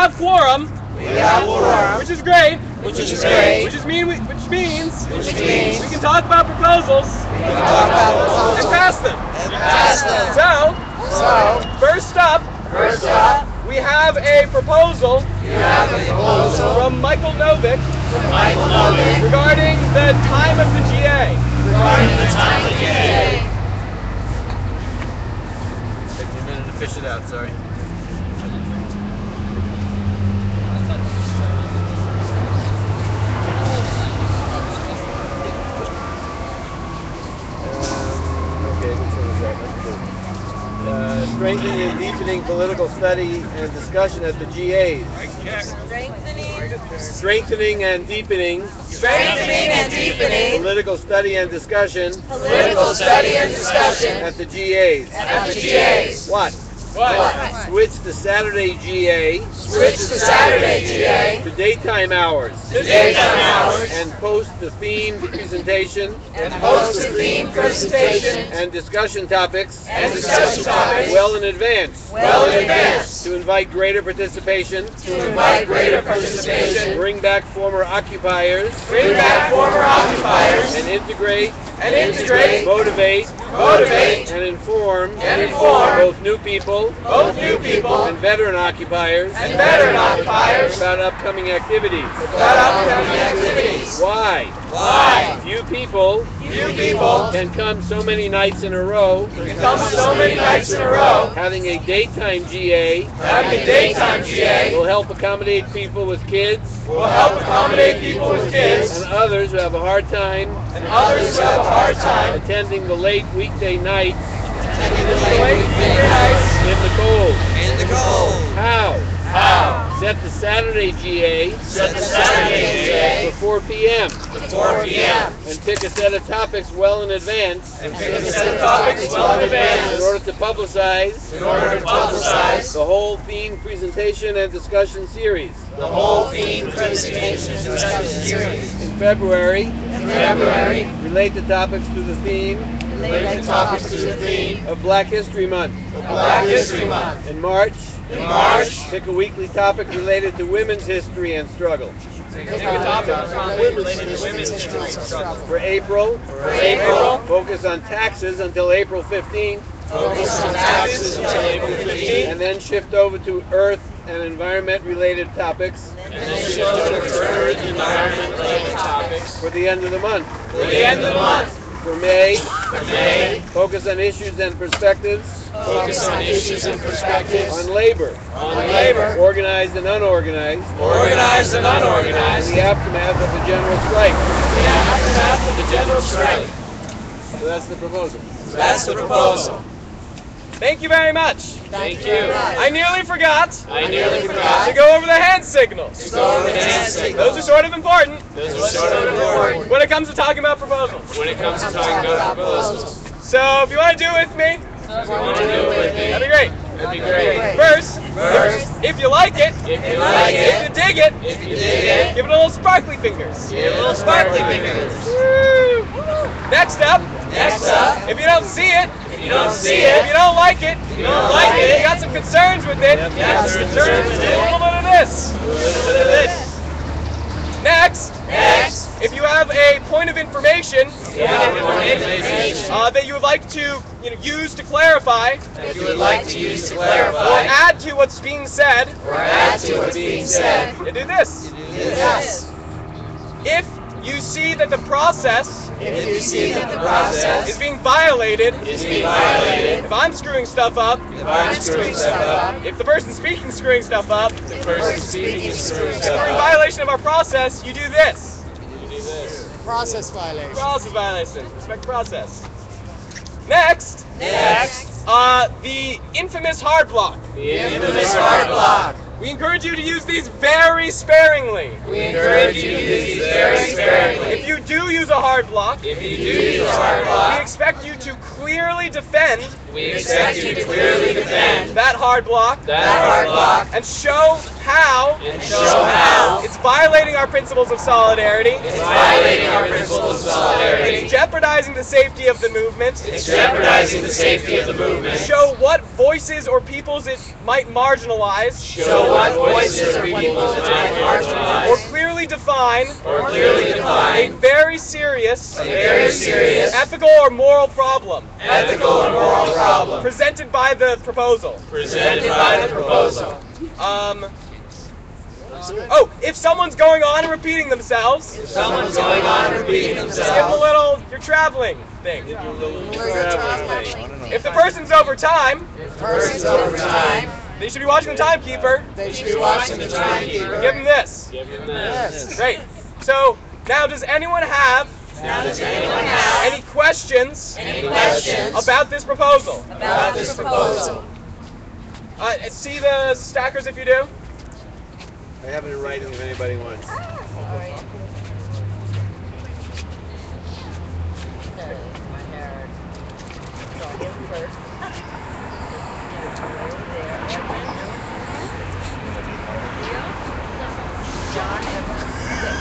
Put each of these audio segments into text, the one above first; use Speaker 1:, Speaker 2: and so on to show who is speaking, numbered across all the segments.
Speaker 1: have quorum.
Speaker 2: We have quorum.
Speaker 1: Which is great.
Speaker 2: Which is great.
Speaker 1: Which means we can talk about proposals.
Speaker 2: We can talk about proposals.
Speaker 1: And pass them.
Speaker 2: And pass them.
Speaker 1: So first up, we have a proposal. From Michael Novick. Regarding the time of the GA. Take me a minute to fish it out, sorry. Strengthening and deepening political study and discussion at the GAs. Strengthening and deepening political study and discussion at the GAs. What? Switch the Saturday GA to daytime hours. And post the themed presentation and discussion topics well in advance. To invite greater participation. Bring back former occupiers. And integrate, motivate, and inform both new people and veteran occupiers about upcoming activities. Why? Few people can come so many nights in a row. Having a daytime GA will help accommodate people with kids and others who have a hard time attending the late weekday nights in the cold. How? Set the Saturday GA for 4 p.m. And pick a set of topics well in advance in order to publicize the whole theme presentation and discussion series. In February, relate the topics to the theme of Black History Month. In March, pick a weekly topic related to women's history and struggle. For April, focus on taxes until April 15th. And then shift over to earth and environment related topics. For the end of the month. For May, focus on issues and perspectives. On labor. Organized and unorganized. In the aftermath of the general strike. So that's the proposal. Thank you very much.
Speaker 2: Thank you.
Speaker 1: I nearly forgot to go over the hand signals. Those are sort of important when it comes to talking about proposals. So if you want to do it with me, that'd be great. First, if you like it, if you dig it, give it a little sparkly fingers. Woo. Next up, if you don't see it, if you don't like it, you got some concerns with it, a little bit of this. Next, if you have a point of information that you would like to use to clarify, or add to what's being said, you do this. If you see that the process is being violated, if I'm screwing stuff up, if the person speaking is screwing stuff up, if you're in violation of our process, you do this.
Speaker 2: Process violation.
Speaker 1: Respect the process. Next, the infamous hard block. We encourage you to use these very sparingly. If you do use a hard block, we expect you to clearly defend that hard block and show how it's violating our principles of solidarity. It's jeopardizing the safety of the movement. Show what voices or peoples it might marginalize.
Speaker 2: what voices or people have been marginalized.
Speaker 1: Or clearly define a very serious ethical or moral problem presented by the proposal. If someone's going on and repeating themselves, skip a little, you're traveling thing. If the person's over time, they should be watching the timekeeper. Give them this. Great. So, now does anyone have any questions about this proposal? See the stackers if you do.
Speaker 3: I have it in writing if anybody wants.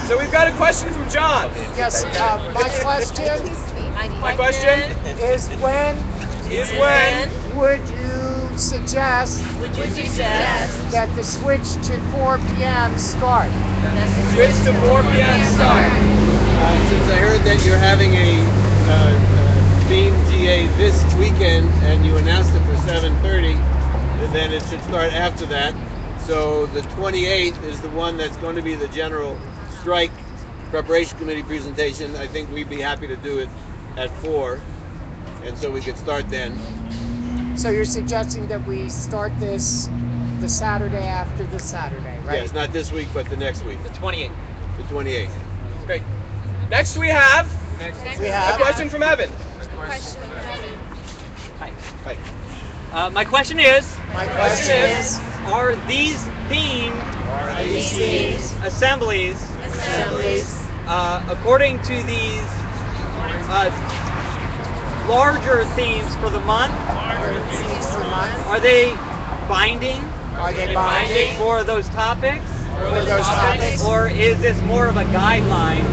Speaker 1: So we've got a question from John.
Speaker 2: Yes, my question is when would you suggest that the switch to 4 p.m. start?
Speaker 1: Switch to 4 p.m. start.
Speaker 3: Since I heard that you're having a theme GA this weekend and you announced it for 7:30, then it should start after that. So the 28th is the one that's going to be the general strike preparation committee presentation. I think we'd be happy to do it at 4, and so we could start then.
Speaker 2: So you're suggesting that we start this the Saturday after the Saturday, right?
Speaker 3: Yes, not this week, but the next week.
Speaker 1: The 28th.
Speaker 3: The 28th.
Speaker 1: Great. Next we have a question from Evan.
Speaker 3: Hi.
Speaker 4: My question is, are these themed assemblies according to these larger themes for the month, are they binding for those topics? Or is this more of a guideline?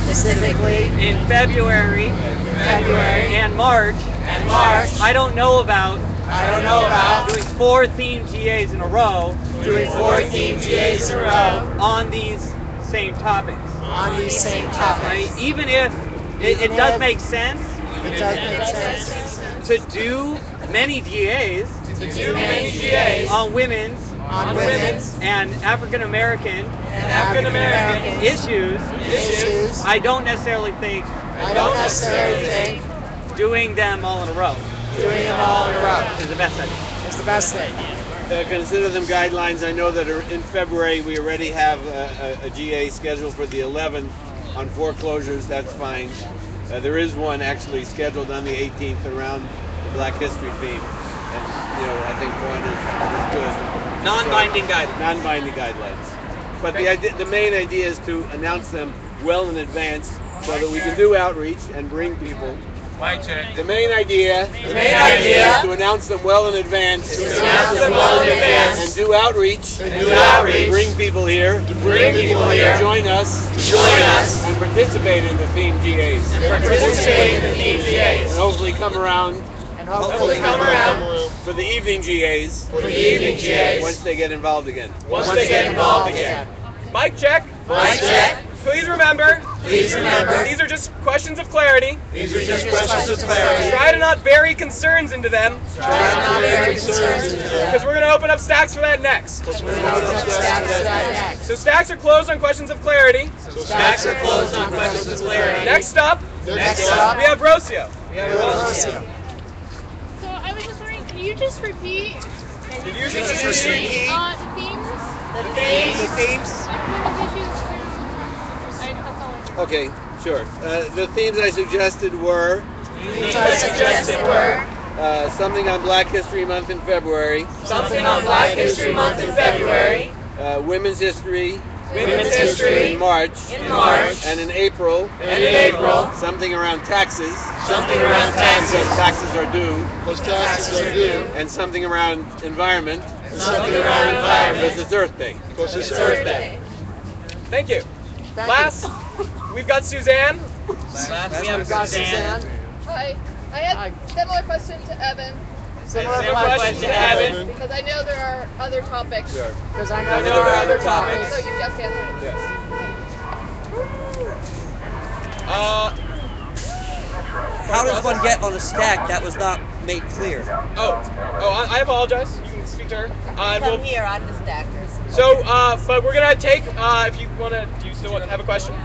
Speaker 4: Specifically in February and March. I don't know about doing 4 themed GAs in a row. On these same topics. Right? Even if it does make sense to do many GAs on women's and African American issues, I don't necessarily think doing them all in a row is the best idea.
Speaker 2: It's the best thing.
Speaker 3: Consider them guidelines. I know that in February we already have a GA scheduled for the 11th on foreclosures. That's fine. There is one actually scheduled on the 18th around the Black History theme, and I think one is good.
Speaker 1: Non-binding guidelines.
Speaker 3: Non-binding guidelines. But the main idea is to announce them well in advance so that we can do outreach and bring people. The main idea is to announce them well in advance and do outreach, bring people here, join us, and participate in the theme GAs. And hopefully come around for the evening GAs once they get involved again.
Speaker 1: Mic check. Please remember, these are just questions of clarity. Try to not bury concerns into them. Because we're going to open up stacks for that next. So stacks are closed on questions of clarity. Next up, we have Rocio.
Speaker 5: So I was just wondering, can you just repeat the themes?
Speaker 3: Okay, sure. The themes I suggested were something on Black History Month in February. Women's History. In March. And in April. Something around taxes. Because taxes are due. And something around environment. Because it's Earth Day.
Speaker 1: Thank you. Last, we've got Suzanne.
Speaker 2: Suzanne.
Speaker 6: Hi. I had a similar question to Evan.
Speaker 2: Similar
Speaker 1: question to Evan.
Speaker 5: Because I know there are other topics.
Speaker 2: Because I know there are other topics.
Speaker 5: So you just answered.
Speaker 1: Yes.
Speaker 6: How does one get on a stack that was not made clear?
Speaker 1: I apologize. You can speak to her.
Speaker 7: Come here, I'm the stacker.
Speaker 1: So, but we're gonna take. If you wanna, do you still have a question?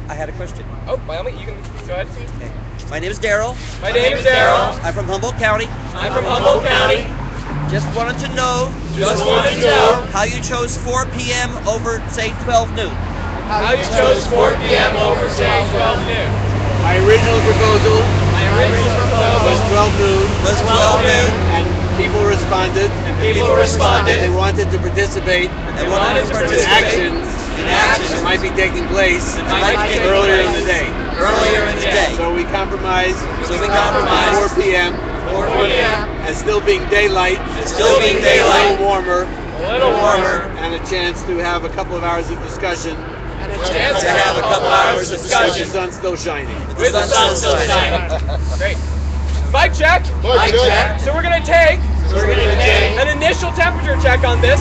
Speaker 6: I had a question.
Speaker 1: Oh, by all means, you can go ahead.
Speaker 6: Okay. My name is Daryl.
Speaker 1: My name is Daryl.
Speaker 6: I'm from Humboldt County.
Speaker 1: I'm from Humboldt County.
Speaker 6: Just wanted to know how you chose 4 p.m. over, say, 12 noon.
Speaker 1: How you chose 4 p.m. over, say, 12 noon.
Speaker 3: My original proposal was 12 noon. And people responded. They wanted to participate in actions that might be taking place earlier in the day. So we compromised 4 p.m. as still being daylight, a little warmer, and a chance to have a couple of hours of discussion. With the sun still shining.
Speaker 1: Great. Mic check. So we're gonna take an initial temperature check on this.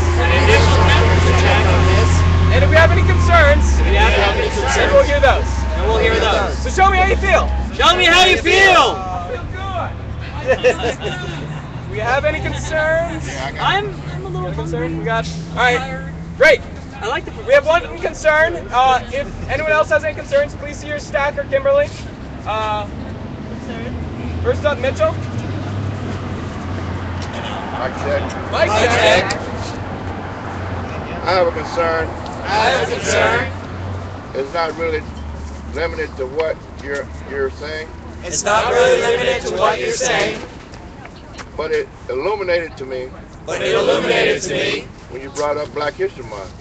Speaker 1: And if we have any concerns, then we'll hear those. So show me how you feel.
Speaker 4: Show me how you feel.
Speaker 1: I feel good. We have any concerns?
Speaker 4: I'm a little
Speaker 1: concerned. We got. All right. Great.
Speaker 4: I like the.
Speaker 1: We have one concern. If anyone else has any concerns, please see your stack or Kimberly. First up, Mitchell.
Speaker 8: Mic check.
Speaker 1: Mic check.
Speaker 8: I have a concern. It's not really limited to what you're saying.
Speaker 1: It's not really limited to what you're saying.
Speaker 8: But it illuminated to me. When you brought up Black History Month.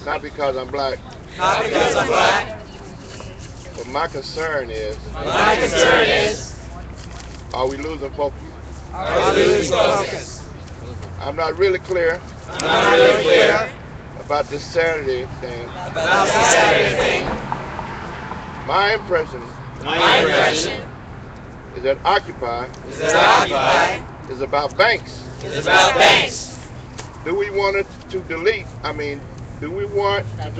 Speaker 8: Not because I'm black. But my concern is. Are we losing focus? I'm not really clear. About this Saturday thing. My impression is that Occupy is about banks. Do we want it to delete? I mean, do we want to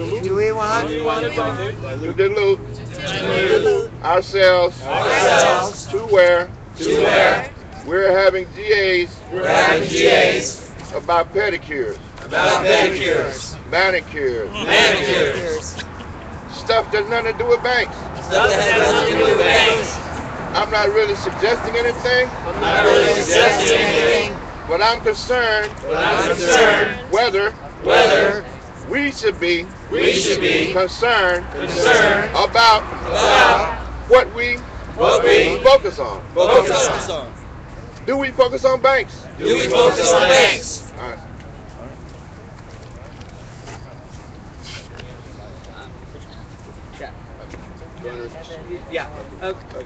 Speaker 8: dilute ourselves to where we're having GAs about pedicures, manicures, stuff that's nothing to do with banks. I'm not really suggesting anything. But I'm concerned whether we should be concerned about what we focus on. Do we focus on banks? All right.
Speaker 4: Yeah.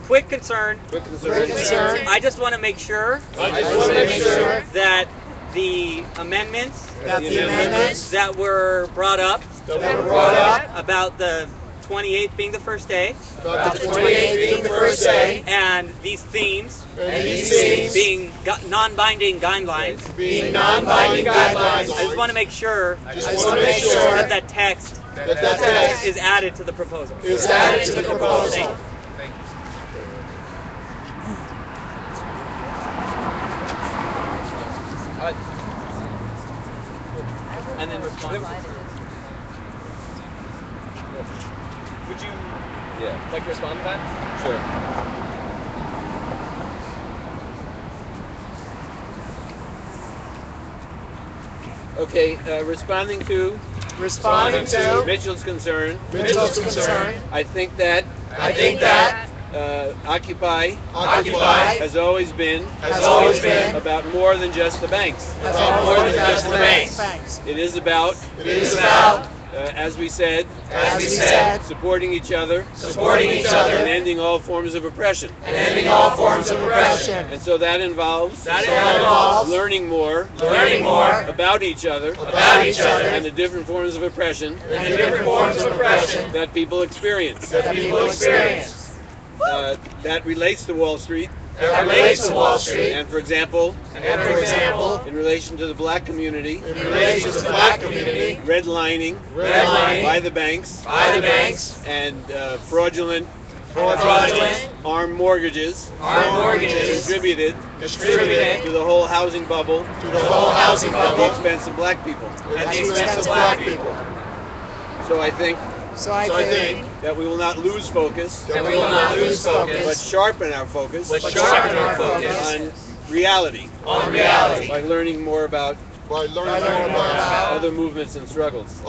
Speaker 4: Quick concern. I just want to make sure that the amendments that were brought up about the 28th being the first day, and these themes being non-binding guidelines. I just want to make sure that that text is added to the proposal. Thank you. And then respond.
Speaker 1: Would you like to respond to that?
Speaker 3: Sure. Okay, responding to Mitchell's concern. I think that Occupy has always been about more than just the banks. It is about as we said, supporting each other, and ending all forms of oppression. And so that involves learning more about each other and the different forms of oppression that people experience. That relates to Wall Street.
Speaker 1: that relates to Wall Street.
Speaker 3: And for example,
Speaker 1: in
Speaker 3: relation to the black community, redlining by the banks, and fraudulent armed mortgages distributed to the whole housing bubble at the expense of black people. So I think that we will not lose focus, but sharpen our focus on reality, by learning more about other movements and struggles.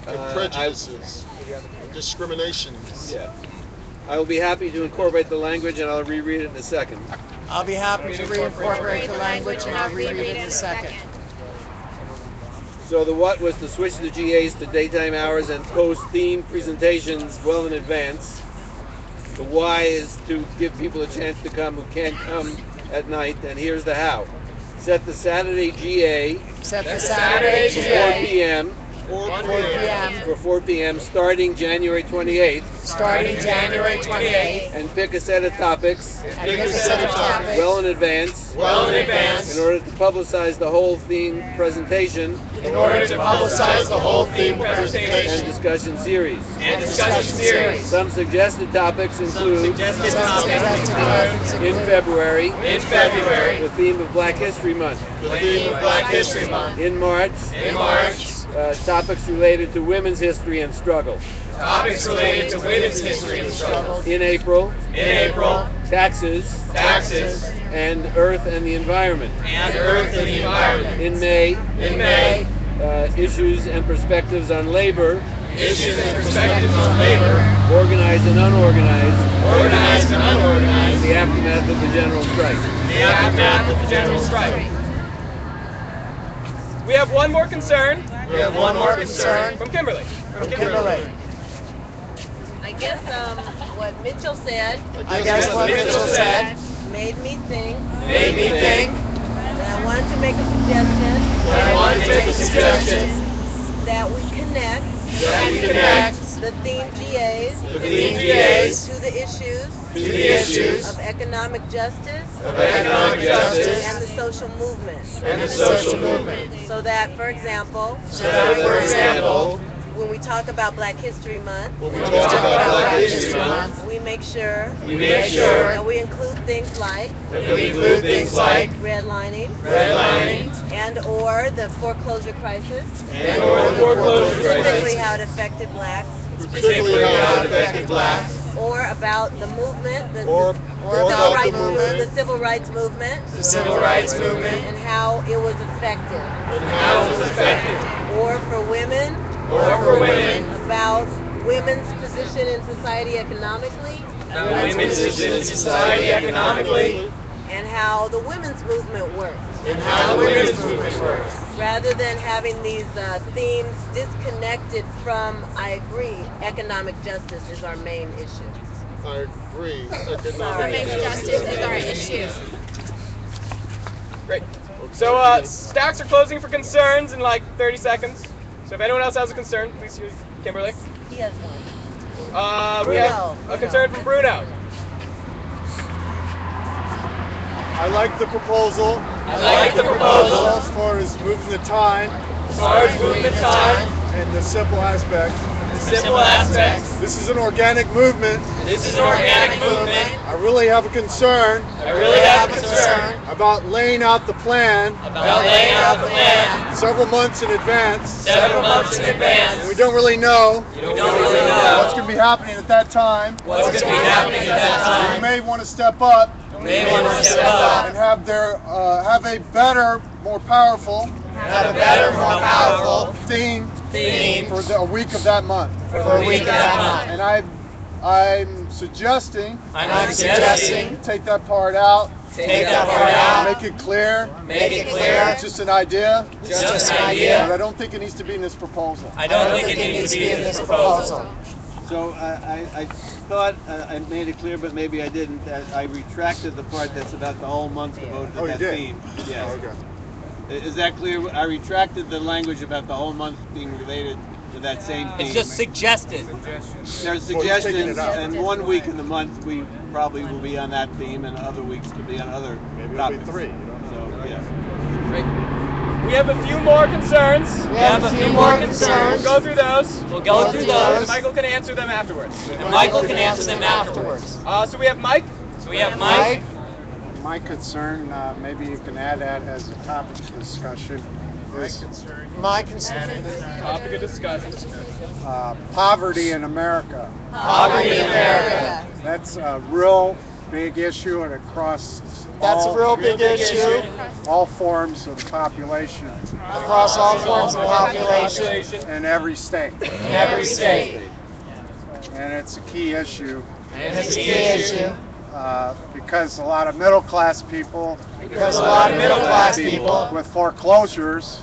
Speaker 8: And prejudices, discriminations.
Speaker 3: Yeah. I will be happy to incorporate the language, and I'll reread it in a second.
Speaker 2: I'll be happy to reincorporate the language and I'll reread it in a second.
Speaker 3: So the what was to switch the GAs to daytime hours and post theme presentations well in advance. The why is to give people a chance to come who can't come at night, and here's the how. Set the Saturday GA
Speaker 2: Set the
Speaker 3: for
Speaker 2: Saturday
Speaker 3: 4
Speaker 2: GA
Speaker 3: p.m.
Speaker 2: 4 p.m.
Speaker 3: for 4 p.m. starting January 28th,
Speaker 2: starting January 28th,
Speaker 3: and pick a set of topics well in advance in order to publicize the whole theme presentation and discussion series. Some suggested topics include in February the theme of Black History Month. In March, topics related to women's history and struggle. In April, taxes and earth and the environment. In May, issues and perspectives on labor, organized and unorganized, the aftermath of the general strike.
Speaker 1: We have one more concern.
Speaker 2: From
Speaker 1: Kimberly.
Speaker 7: I guess what Mitchell said made me think that I wanted to make a suggestion that we connect the theme GAs to the issues of economic justice and the social movement. So that, for example, when we talk about Black History Month, we make sure that we include things like redlining and or the foreclosure crisis, particularly how it affected blacks, or about the movement, the civil rights movement, and how it was effective, or for women, about women's position in society economically, and how the women's movement works. Rather than having these themes disconnected from, I agree, economic justice is our main issue.
Speaker 8: I agree.
Speaker 5: Economic justice is our issue.
Speaker 1: Great. So stacks are closing for concerns in like 30 seconds. So if anyone else has a concern, please use Kimberly.
Speaker 7: He has one.
Speaker 1: We have a concern from Bruno.
Speaker 9: I like the proposal. As far as moving the time. And the simple aspects. This is an organic movement. I really have a concern. About laying out the plan. Several months in advance. And we don't really know. What's going to be happening at that time. We may want to step up. And have a better, more powerful theme for a week of that month. And I'm suggesting you take that part out. Make it clear. It's just an idea. But I don't think it needs to be in this proposal. So I thought I made it clear, but maybe I didn't. I retracted the part that's about the whole month devoted to that theme. Yes. Oh, okay.
Speaker 3: Is that clear? I retracted the language about the whole month being related to that same theme.
Speaker 4: It's just suggested.
Speaker 3: There's suggestions, and 1 week in the month we probably will be on that theme, and other weeks could be on other topics.
Speaker 9: Maybe 3. You don't know.
Speaker 3: So, yeah.
Speaker 1: We have a few more concerns.
Speaker 2: We have a few more concerns.
Speaker 1: We'll go through those.
Speaker 4: We'll go through those.
Speaker 1: And Michael can answer them afterwards.
Speaker 4: And Michael can answer them afterwards.
Speaker 1: So we have Mike.
Speaker 4: So we have Mike.
Speaker 9: My concern, maybe you can add that as a topic of discussion, is
Speaker 2: My concern.
Speaker 1: Topic of discussion.
Speaker 9: poverty in America.
Speaker 2: Poverty in America.
Speaker 9: That's a real big issue, and across
Speaker 2: That's a real big issue
Speaker 9: all forms of the population
Speaker 2: across all forms of population
Speaker 9: in every state.
Speaker 2: in every state.
Speaker 9: And it's a key issue
Speaker 2: And it's a key issue
Speaker 9: because a lot of middle-class people
Speaker 2: because a lot of middle-class people
Speaker 9: with foreclosures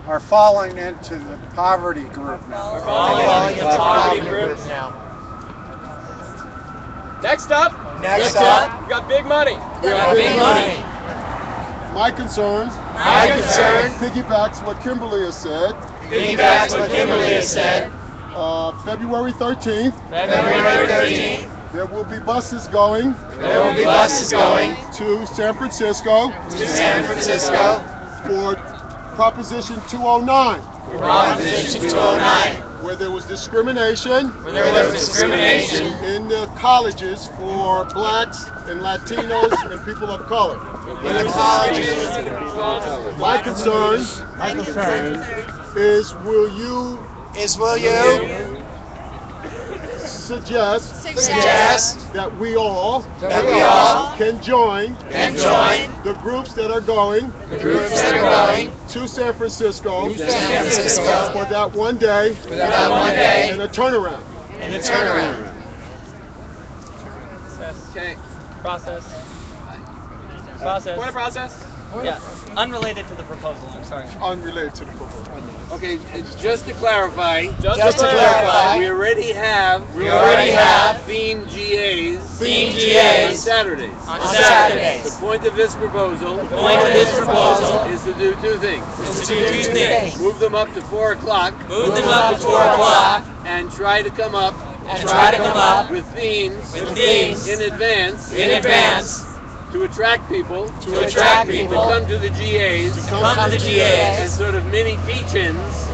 Speaker 9: are falling into the poverty group now.
Speaker 2: are falling into the poverty group now.
Speaker 1: Next up,
Speaker 2: Next up,
Speaker 1: we got big money.
Speaker 2: we have big money.
Speaker 9: My concern
Speaker 2: My concern
Speaker 9: piggybacks what Kimberly has said.
Speaker 2: piggybacks what Kimberly has said.
Speaker 9: February 13th,
Speaker 2: February 13th,
Speaker 9: there will be buses going
Speaker 2: there will be buses going
Speaker 9: to San Francisco
Speaker 2: to San Francisco
Speaker 9: for Proposition 209,
Speaker 2: for Proposition 209,
Speaker 9: where there was discrimination
Speaker 2: where there was discrimination
Speaker 9: in the colleges for blacks and Latinos and people of color.
Speaker 2: in the colleges.
Speaker 9: My concern is, will you suggest that we all can join the groups that are going to San Francisco for that one day and a turnaround.
Speaker 1: Okay.
Speaker 4: Process.
Speaker 1: Point of process.
Speaker 4: Yeah. Unrelated to the proposal. I'm sorry.
Speaker 9: Unrelated to the proposal.
Speaker 3: Okay, it's just to clarify.
Speaker 2: Just to clarify,
Speaker 3: We already have themed GAs on Saturdays.
Speaker 2: on Saturdays.
Speaker 3: The point of this proposal is to do 2 things. Move them up to 4 o'clock. And try to come up with themes in advance to attract people to come to the GAs and sort of mini teach-ins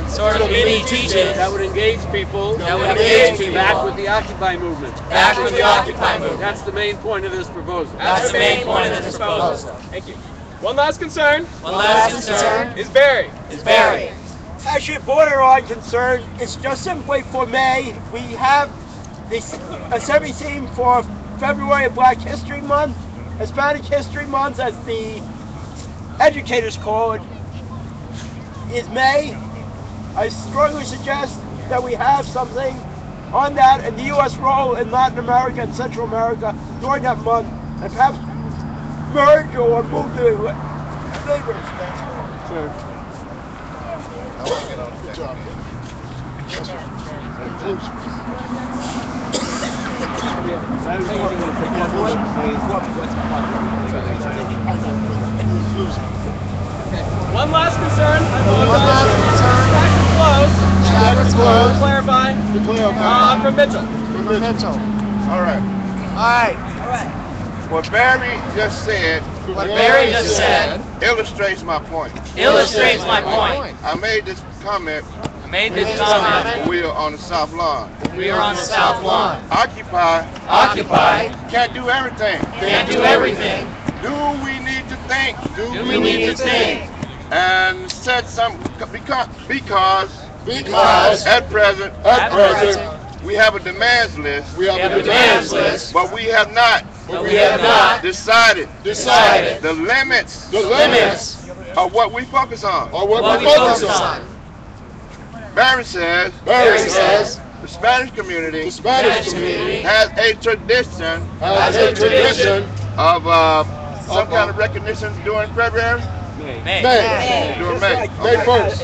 Speaker 3: that would engage people back with the Occupy movement. That's the main point of this proposal.
Speaker 1: Thank you. One last concern is Barry.
Speaker 10: Actually, borderline concern. It's just simply for May. We have this assembly theme for February of Black History Month, Hispanic History Month, as the educators call it, is May. I strongly suggest that we have something on that and the U.S. role in Latin America and Central America during that month, and perhaps merge or move the neighbors.
Speaker 9: Good job.
Speaker 1: One last concern.
Speaker 2: Chapter close.
Speaker 1: Clarify. From Mitchell.
Speaker 8: All right. What Barry just said illustrates my point. I made this comment when we were on the South Lawn. Occupy can't do everything. Do we need to think? And set some because at present we have a demands list. But we have not decided the limits of what we focus on. Barry says the Spanish community has a tradition of some kind of recognition during February.
Speaker 10: May
Speaker 9: 1st.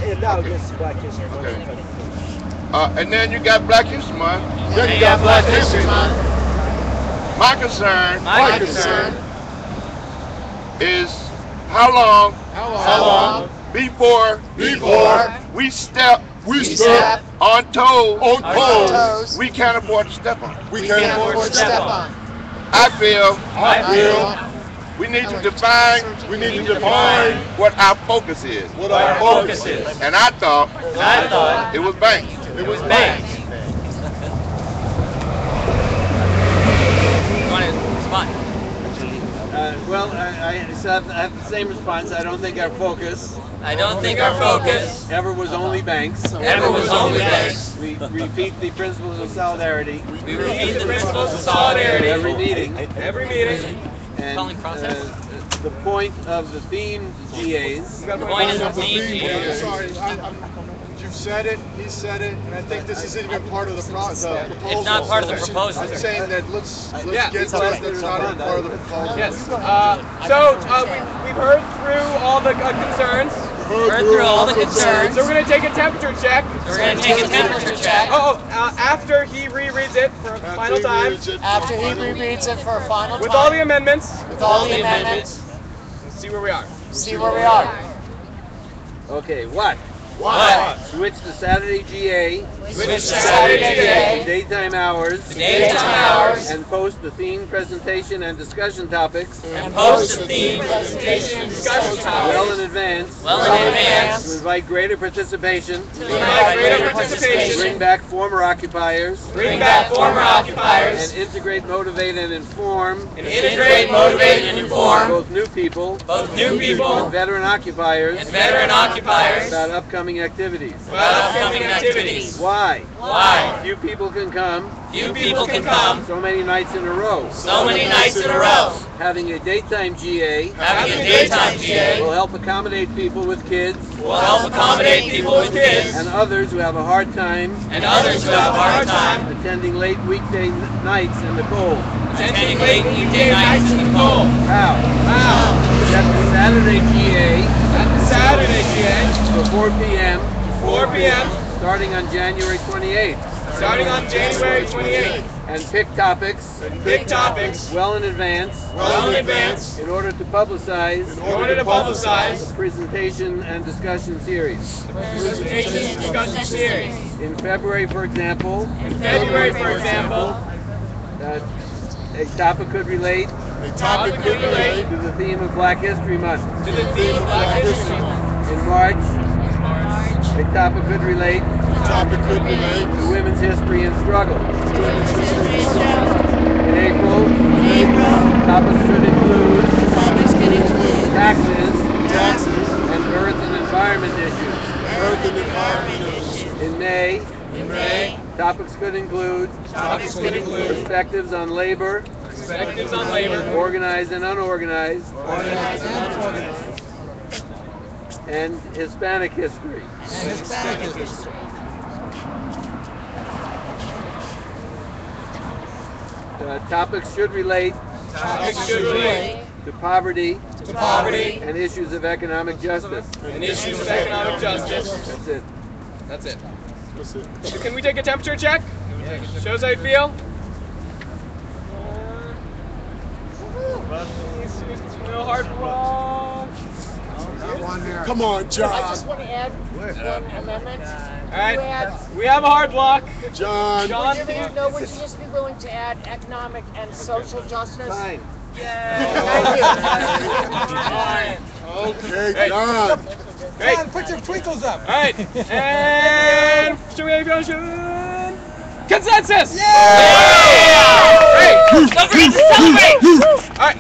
Speaker 8: Okay. And then you got Black History Month. My concern is how long before we step We step on toes.
Speaker 2: On toes.
Speaker 8: We can't afford to step on.
Speaker 2: We can't afford to step on.
Speaker 8: I feel we need to define what our focus is. And I thought it was banks.
Speaker 3: Well, I have the same response. I don't think our focus ever was only banks. We repeat the principles of solidarity. Every meeting. And the point of the theme GAs.
Speaker 9: Sorry, you've said it, he said it, and I think this isn't even part of the proposal.
Speaker 6: It's not part of the proposal.
Speaker 9: I'm saying that let's get that that's not even part of the proposal.
Speaker 1: Yes. We've heard through all the concerns.
Speaker 6: So we're
Speaker 1: going to take a temperature check. After he rereads it for a final time.
Speaker 2: After he rereads it for a final time.
Speaker 1: With all the amendments.
Speaker 2: Let's
Speaker 1: see where we are.
Speaker 3: Okay, what? Switch to Saturday GA. Daytime hours. And post the theme presentation and discussion topics. Well in advance. To invite greater participation. Bring back former occupiers. And integrate, motivate, and inform. Both new people. And veteran occupiers. About upcoming activities. Why? Few people can come. So many nights in a row. Having a daytime GA. Will help accommodate people with kids. And others who have a hard time. Attending late weekday nights in the cold. How? At the Saturday GA. For 4 p.m. Starting on January 28th. And pick topics. Well in advance. In order to publicize. The presentation and discussion series. In February, for example. A topic could relate. To the theme of Black History Month. In March. A topic could relate to women's history and struggle. In April, topics could include taxes and earth and environment issues. In May, topics could include perspectives on labor, organized and unorganized, and Hispanic history. Topics should relate to poverty and issues of economic justice.
Speaker 1: That's it. So can we take a temperature check? Shows how you feel. No hard block.
Speaker 9: Come on, John.
Speaker 2: I just want to add one amendment.
Speaker 1: All right, we have a hard block.
Speaker 9: John.
Speaker 2: Would you just be willing to add economic and social justice?
Speaker 3: Fine.
Speaker 2: Thank you.
Speaker 9: Okay, John.
Speaker 1: Great.
Speaker 6: John, put your twinkles up.
Speaker 1: All right, and should we have motion? Consensus!
Speaker 6: Yeah!
Speaker 1: Great.
Speaker 6: Don't forget to celebrate!
Speaker 1: All right.